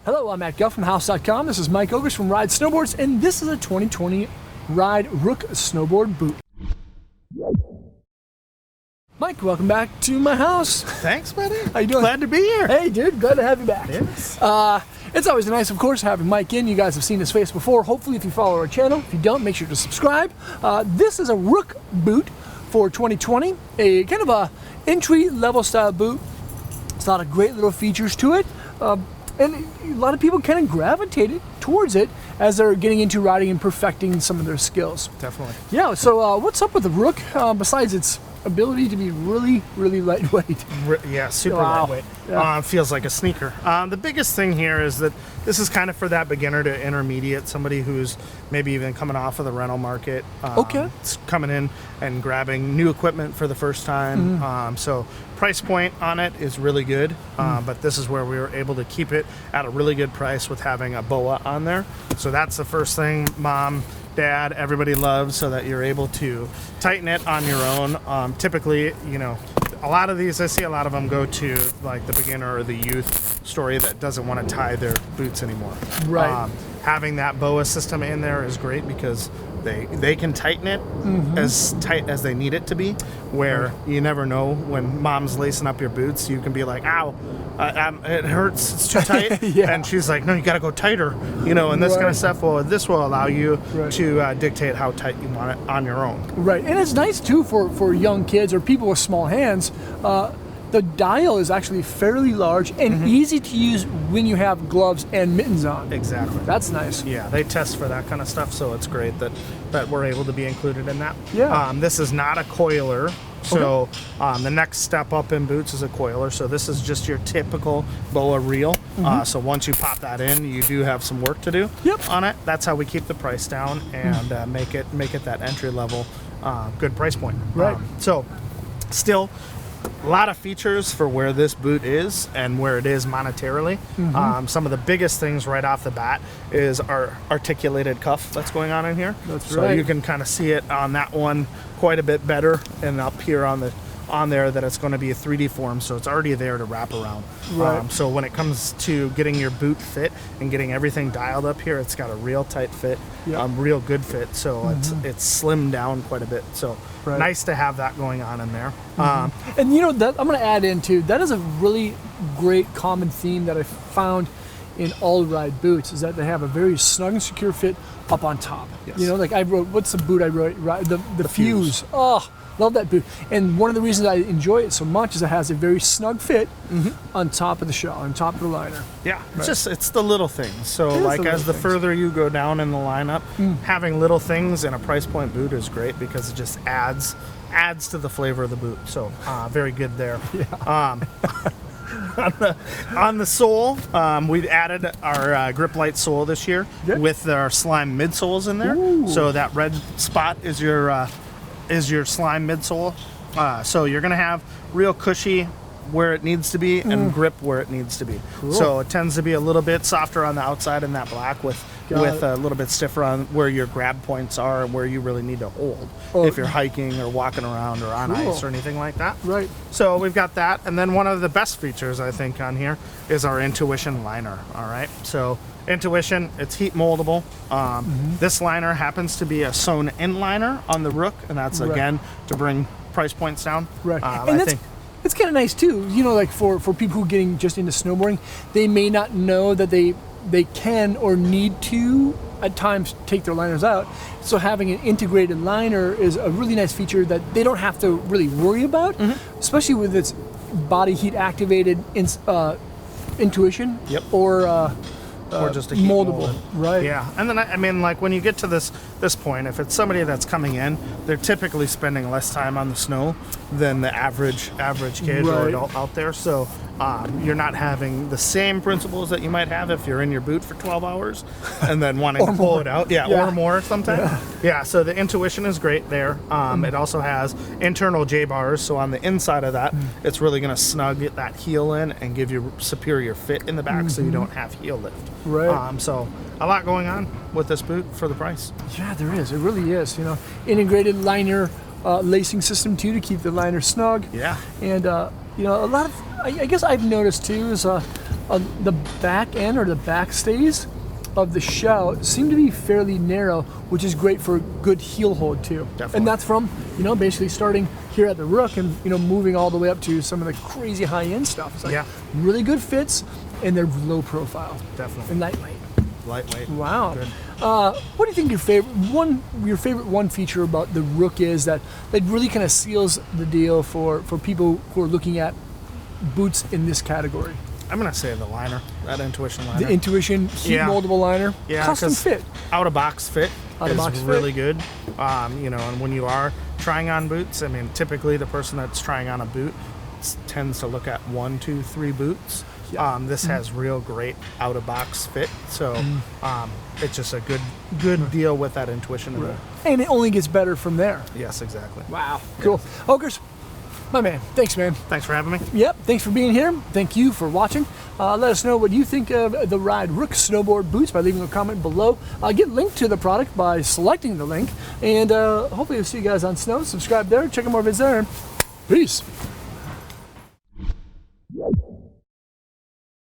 Hello, I'm Matt Guff from House.com. This is Mike Ogres from Ride Snowboards, and this is a 2020 Ride Rook Snowboard Boot. Mike, welcome back to my house. Thanks, buddy. How you doing? Glad to be here. Hey, dude. Glad to have you back. Yes. It's always nice, of course, having Mike in. You guys have seen his face before. Hopefully, if you follow our channel. If you don't, make sure to subscribe. This is a Rook boot for 2020. A kind of a entry-level style boot. It's a lot of great little features to it. And a lot of people kind of gravitated towards it as they're getting into riding and perfecting some of their skills. Definitely. Yeah, so what's up with the Rook besides its ability to be really, really lightweight? Yeah, super Wow. lightweight. Yeah. Feels like a sneaker. The biggest thing here is that this is kind of for that beginner to intermediate, somebody who's maybe even coming off of the rental market. Okay. It's coming in and grabbing new equipment for the first time. Mm-hmm. So price point on it is really good, but this is where we were able to keep it at a really good price with having a BOA on there. So that's the first thing Mom, Dad, everybody loves, so that you're able to tighten it on your own. Typically, you know, a lot of these, I see a lot of them go to like the beginner or the youth story that doesn't want to tie their boots anymore. Right. Having that BOA system in there is great because they can tighten it as tight as they need it to be, where you never know when Mom's lacing up your boots, you can be like, ow, it hurts, it's too tight. Yeah. And she's like, no, you got to go tighter, you know, and this kind Right. of stuff. Well, this will allow you Right. to dictate how tight you want it on your own. Right, and it's nice too for young kids or people with small hands. The dial is actually fairly large and easy to use when you have gloves and mittens on. Exactly. That's nice. Yeah, they test for that kind of stuff, so it's great that we're able to be included in that. Yeah. This is not a coiler, so the next step up in boots is a coiler. So this is just your typical BOA reel. So once you pop that in, you do have some work to do on it. That's how we keep the price down and make it that entry level good price point. Right. So still, a lot of features for where this boot is and where it is monetarily. Some of the biggest things right off the bat is our articulated cuff that's going on in here. That's so right. you can kind of see it on that one quite a bit better, and up here on there that it's going to be a 3D form, so it's already there to wrap around. Right. So when it comes to getting your boot fit and getting everything dialed up here, it's got a real tight fit, real good fit. So it's slimmed down quite a bit. So Right. nice to have that going on in there. And you know, that I'm going to add in too, that is a really great common theme that I found in all Ride boots, is that they have a very snug and secure fit up on top. Yes. You know, like I wrote, what's the boot I wrote? The Fuse. Oh, love that boot. And one of the reasons I enjoy it so much is it has a very snug fit on top of the shell, on top of the liner. Yeah, it's the little things. So It is like the as little the things. further you go down in the lineup, having little things in a price point boot is great because it just adds to the flavor of the boot. So very good there. Yeah. On the sole, we added our Grip Light sole this year with our slime midsoles in there. Ooh. So that red spot is your slime midsole. So you're gonna have real cushy where it needs to be and grip where it needs to be. Cool. So it tends to be a little bit softer on the outside in that black with a little bit stiffer on where your grab points are and where you really need to hold if you're hiking or walking around or on ice or anything like that. Right. So we've got that, and then one of the best features I think on here is our Intuition liner. All right, so Intuition, it's heat moldable. This liner happens to be a sewn in liner on the Rook, and that's again to bring price points down. Right. I think it's kind of nice too, you know, like for people who are getting just into snowboarding, they may not know that they can or need to at times take their liners out. So having an integrated liner is a really nice feature that they don't have to really worry about, especially with its body heat activated Intuition or just a heat moldable. molded. Right. Yeah, and then I mean, like when you get to this point, if it's somebody that's coming in, they're typically spending less time on the snow than the average kid or adult out there. So you're not having the same principles that you might have if you're in your boot for 12 hours and then wanting to pull it out. Or more sometimes. Yeah, so the Intuition is great there. It also has internal J-bars, so on the inside of that, it's really going to snug that heel in and give you superior fit in the back so you don't have heel lift. Right. So a lot going on with this boot for the price. Yeah, there is. It really is. You know, integrated liner lacing system too to keep the liner snug. Yeah. And you know, a lot of I guess I've noticed too is The back end or the back stays of the shell seem to be fairly narrow, which is great for good heel hold too. Definitely. And that's from, you know, basically starting here at the Rook and, you know, moving all the way up to some of the crazy high-end stuff. It's like Yeah. really good fits, and they're low profile. Definitely. And lightweight. Lightweight. Wow. Good. What do you think your favorite one feature about the Rook is that really kind of seals the deal for people who are looking at boots in this category? I'm gonna say the liner, that Intuition liner. The Intuition heat Yeah. moldable liner, Yeah, custom 'cause fit. Out of box fit Out-of-box is fit. really good. You know, and when you are trying on boots, I mean, typically the person that's trying on a boot tends to look at 1, 2, 3 boots. Yeah. This has real great out of box fit, so it's just a good deal with that Intuition. in there. And it only gets better from there. Yes, exactly. Wow. Cool. Okers, my man. Thanks, man. Thanks for having me. Yep. Thanks for being here. Thank you for watching. Let us know what you think of the Ride Rook Snowboard Boots by leaving a comment below. Get linked to the product by selecting the link. And hopefully we'll see you guys on Snow. Subscribe there. Check out more vids there. Peace.